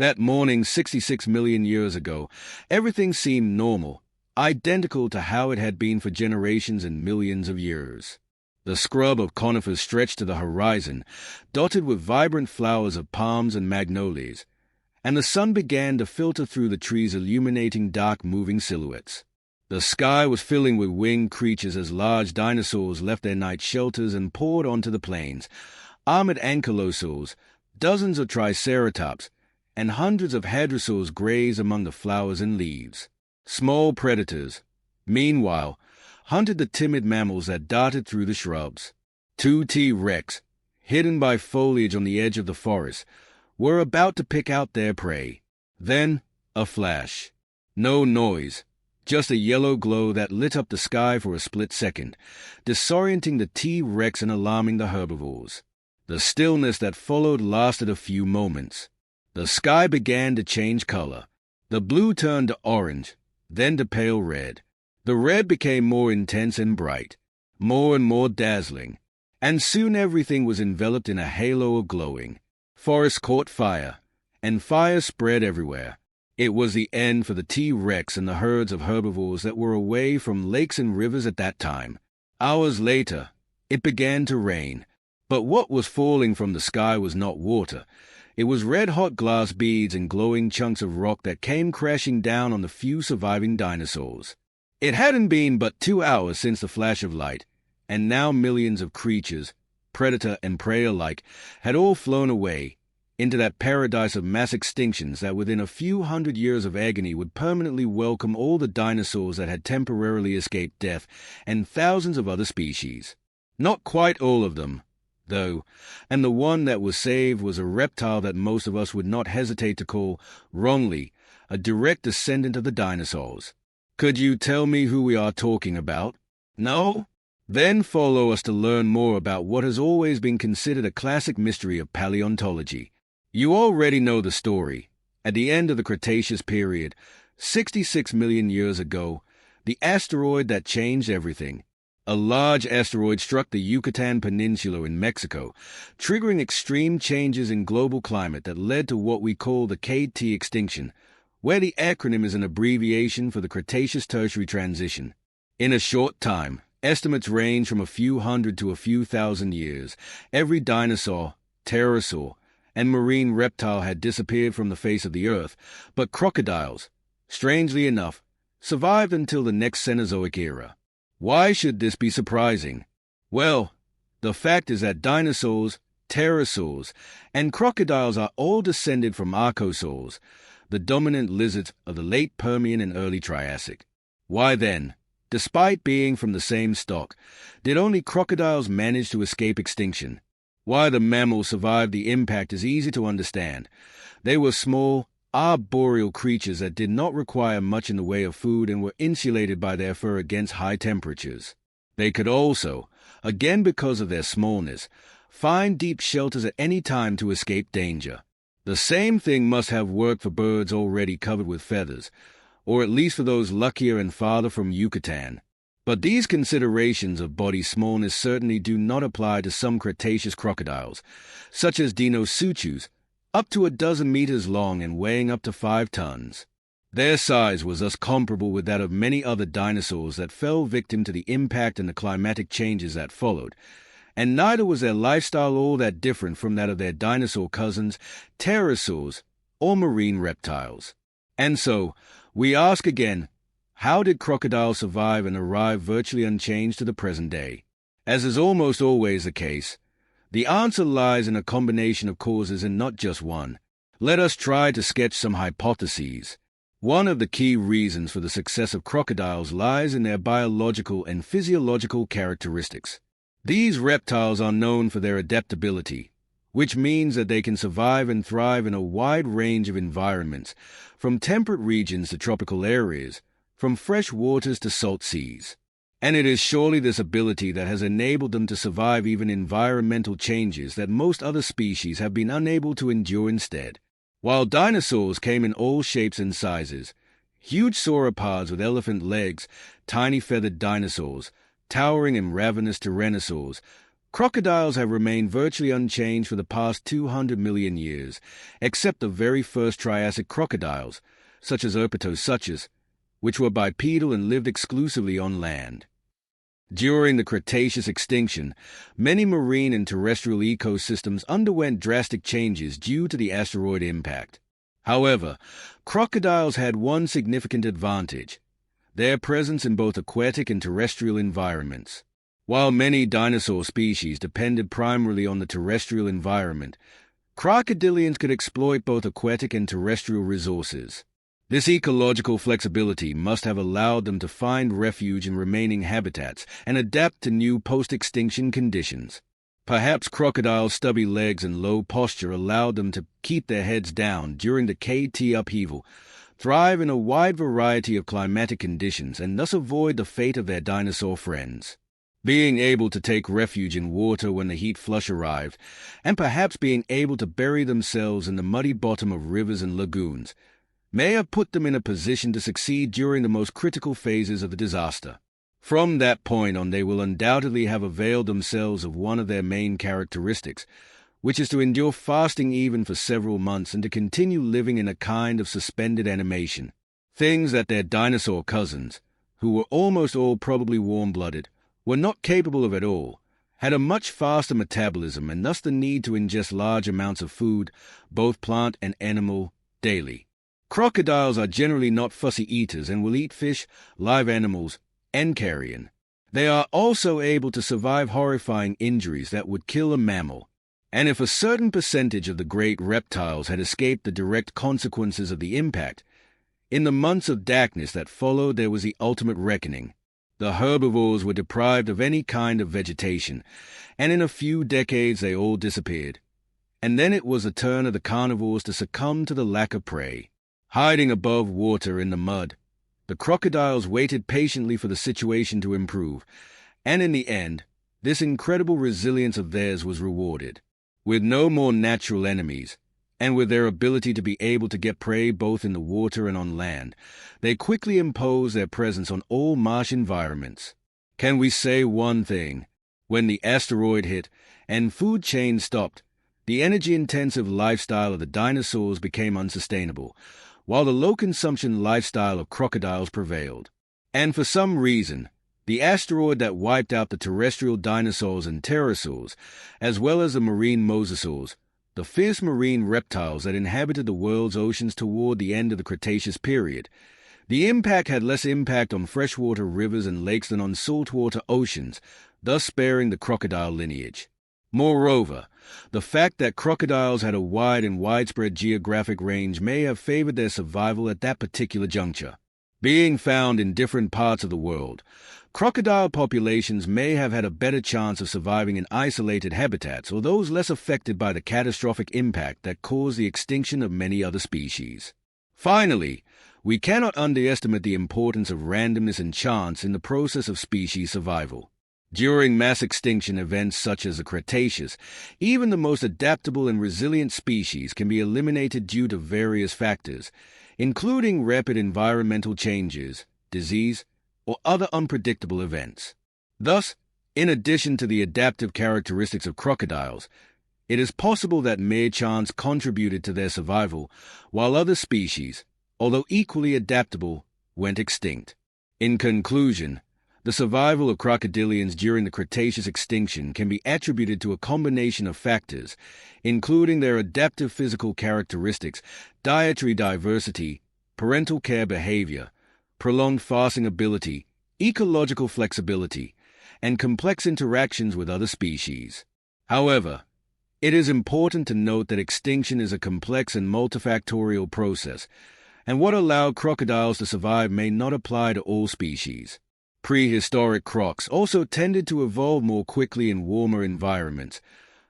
That morning 66 million years ago, everything seemed normal, identical to how it had been for generations and millions of years. The scrub of conifers stretched to the horizon, dotted with vibrant flowers of palms and magnolias, and the sun began to filter through the trees, illuminating dark moving silhouettes. The sky was filling with winged creatures as large dinosaurs left their night shelters and poured onto the plains. Armored ankylosaurs, dozens of triceratops, and hundreds of hadrosaurs grazed among the flowers and leaves. Small predators, meanwhile, hunted the timid mammals that darted through the shrubs. Two T-Rex, hidden by foliage on the edge of the forest, were about to pick out their prey. Then, a flash. No noise, just a yellow glow that lit up the sky for a split second, disorienting the T-Rex and alarming the herbivores. The stillness that followed lasted a few moments. The sky began to change color. The blue turned to orange, then to pale red. The red became more intense and bright, more and more dazzling, and soon everything was enveloped in a halo of glowing. Forests caught fire, and fire spread everywhere. It was the end for the T-Rex and the herds of herbivores that were away from lakes and rivers at that time. Hours later, it began to rain, but what was falling from the sky was not water. It was red-hot glass beads and glowing chunks of rock that came crashing down on the few surviving dinosaurs. It hadn't been but 2 hours since the flash of light, and now millions of creatures, predator and prey alike, had all flown away into that paradise of mass extinctions that within a few hundred years of agony would permanently welcome all the dinosaurs that had temporarily escaped death and thousands of other species. Not quite all of them, though, and the one that was saved was a reptile that most of us would not hesitate to call, wrongly, a direct descendant of the dinosaurs. Could you tell me who we are talking about? No? Then follow us to learn more about what has always been considered a classic mystery of paleontology. You already know the story. At the end of the Cretaceous period, 66 million years ago, the asteroid that changed everything. A large asteroid struck the Yucatan Peninsula in Mexico, triggering extreme changes in global climate that led to what we call the KT extinction, where the acronym is an abbreviation for the Cretaceous-Tertiary transition. In a short time, estimates range from a few hundred to a few thousand years. Every dinosaur, pterosaur, and marine reptile had disappeared from the face of the earth, but crocodiles, strangely enough, survived until the next Cenozoic era. Why should this be surprising? Well, the fact is that dinosaurs, pterosaurs, and crocodiles are all descended from archosaurs, the dominant lizards of the late Permian and early Triassic. Why then, despite being from the same stock, did only crocodiles manage to escape extinction? Why the mammals survived the impact is easy to understand. They were small, arboreal creatures that did not require much in the way of food and were insulated by their fur against high temperatures. They could also, again because of their smallness, find deep shelters at any time to escape danger. The same thing must have worked for birds already covered with feathers, or at least for those luckier and farther from Yucatan. But these considerations of body smallness certainly do not apply to some Cretaceous crocodiles, such as Dinosaurs, up to 12 meters long and weighing up to 5 tons. Their size was thus comparable with that of many other dinosaurs that fell victim to the impact and the climatic changes that followed, and neither was their lifestyle all that different from that of their dinosaur cousins, pterosaurs, or marine reptiles. And so, we ask again, how did crocodiles survive and arrive virtually unchanged to the present day? As is almost always the case, the answer lies in a combination of causes and not just one. Let us try to sketch some hypotheses. One of the key reasons for the success of crocodiles lies in their biological and physiological characteristics. These reptiles are known for their adaptability, which means that they can survive and thrive in a wide range of environments, from temperate regions to tropical areas, from fresh waters to salt seas. And it is surely this ability that has enabled them to survive even environmental changes that most other species have been unable to endure instead. While dinosaurs came in all shapes and sizes, huge sauropods with elephant legs, tiny feathered dinosaurs, towering and ravenous tyrannosaurs, Crocodiles have remained virtually unchanged for the past 200 million years, except the very first Triassic crocodiles, such as Erpatosuchus, which were bipedal and lived exclusively on land. During the Cretaceous extinction, many marine and terrestrial ecosystems underwent drastic changes due to the asteroid impact. However, crocodiles had one significant advantage: their presence in both aquatic and terrestrial environments. While many dinosaur species depended primarily on the terrestrial environment, crocodilians could exploit both aquatic and terrestrial resources. This ecological flexibility must have allowed them to find refuge in remaining habitats and adapt to new post-extinction conditions. Perhaps crocodiles' stubby legs and low posture allowed them to keep their heads down during the KT upheaval, thrive in a wide variety of climatic conditions, and thus avoid the fate of their dinosaur friends. Being able to take refuge in water when the heat flush arrived, and perhaps being able to bury themselves in the muddy bottom of rivers and lagoons, may have put them in a position to succeed during the most critical phases of the disaster. From that point on, they will undoubtedly have availed themselves of one of their main characteristics, which is to endure fasting even for several months and to continue living in a kind of suspended animation. Things that their dinosaur cousins, who were almost all probably warm-blooded, were not capable of at all, had a much faster metabolism and thus the need to ingest large amounts of food, both plant and animal, daily. Crocodiles are generally not fussy eaters and will eat fish, live animals, and carrion. They are also able to survive horrifying injuries that would kill a mammal. And if a certain percentage of the great reptiles had escaped the direct consequences of the impact, in the months of darkness that followed there was the ultimate reckoning. The herbivores were deprived of any kind of vegetation, and in a few decades they all disappeared. And then it was the turn of the carnivores to succumb to the lack of prey. Hiding above water in the mud, the crocodiles waited patiently for the situation to improve, and in the end, this incredible resilience of theirs was rewarded. With no more natural enemies, and with their ability to be able to get prey both in the water and on land, they quickly imposed their presence on all marsh environments. Can we say one thing? When the asteroid hit and food chains stopped, the energy-intensive lifestyle of the dinosaurs became unsustainable, while the low-consumption lifestyle of crocodiles prevailed. And for some reason, the asteroid that wiped out the terrestrial dinosaurs and pterosaurs, as well as the marine mosasaurs, the fierce marine reptiles that inhabited the world's oceans toward the end of the Cretaceous period, the impact had less impact on freshwater rivers and lakes than on saltwater oceans, thus sparing the crocodile lineage. Moreover, the fact that crocodiles had a wide and widespread geographic range may have favored their survival at that particular juncture. Being found in different parts of the world, crocodile populations may have had a better chance of surviving in isolated habitats or those less affected by the catastrophic impact that caused the extinction of many other species. Finally, we cannot underestimate the importance of randomness and chance in the process of species survival. During mass extinction events such as the Cretaceous, even the most adaptable and resilient species can be eliminated due to various factors, including rapid environmental changes, disease, or other unpredictable events. Thus, in addition to the adaptive characteristics of crocodiles, it is possible that mere chance contributed to their survival, while other species, although equally adaptable, went extinct. In conclusion, the survival of crocodilians during the Cretaceous extinction can be attributed to a combination of factors, including their adaptive physical characteristics, dietary diversity, parental care behavior, prolonged fasting ability, ecological flexibility, and complex interactions with other species. However, it is important to note that extinction is a complex and multifactorial process, and what allowed crocodiles to survive may not apply to all species. Prehistoric crocs also tended to evolve more quickly in warmer environments,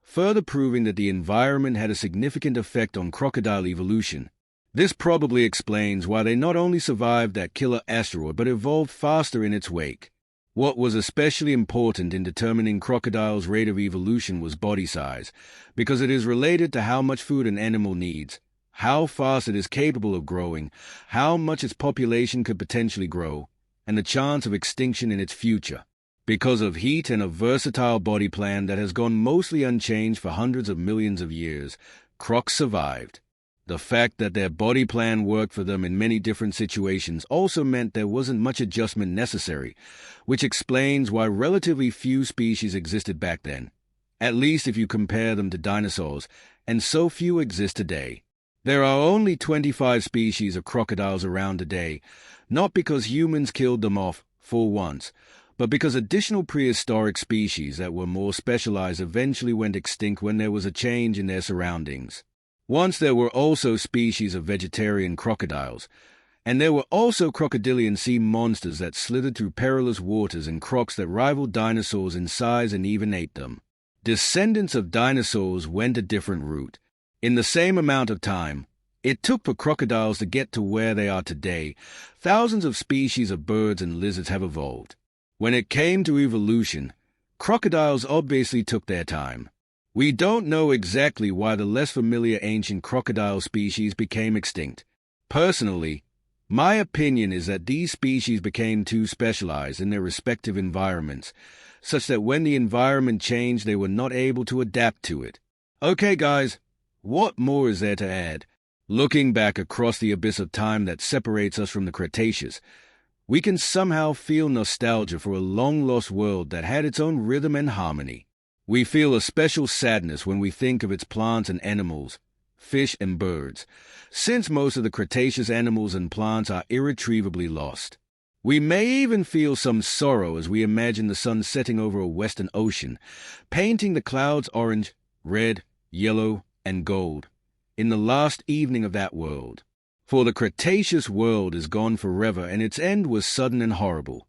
further proving that the environment had a significant effect on crocodile evolution. This probably explains why they not only survived that killer asteroid but evolved faster in its wake. What was especially important in determining crocodiles' rate of evolution was body size, because it is related to how much food an animal needs, how fast it is capable of growing, how much its population could potentially grow, and the chance of extinction in its future. Because of heat and a versatile body plan that has gone mostly unchanged for hundreds of millions of years, crocs survived. The fact that their body plan worked for them in many different situations also meant there wasn't much adjustment necessary, which explains why relatively few species existed back then, at least if you compare them to dinosaurs, and so few exist today. There are only 25 species of crocodiles around today, not because humans killed them off for once, but because additional prehistoric species that were more specialized eventually went extinct when there was a change in their surroundings. Once there were also species of vegetarian crocodiles, and there were also crocodilian sea monsters that slithered through perilous waters and crocs that rivaled dinosaurs in size and even ate them. Descendants of dinosaurs went a different route. In the same amount of time it took for crocodiles to get to where they are today, thousands of species of birds and lizards have evolved. When it came to evolution, crocodiles obviously took their time. We don't know exactly why the less familiar ancient crocodile species became extinct. Personally, my opinion is that these species became too specialized in their respective environments, such that when the environment changed they were not able to adapt to it. Okay guys, what more is there to add? Looking back across the abyss of time that separates us from the Cretaceous, we can somehow feel nostalgia for a long-lost world that had its own rhythm and harmony. We feel a special sadness when we think of its plants and animals, fish and birds, since most of the Cretaceous animals and plants are irretrievably lost. We may even feel some sorrow as we imagine the sun setting over a western ocean, painting the clouds orange, red, yellow, and gold, in the last evening of that world. For the Cretaceous world is gone forever and its end was sudden and horrible.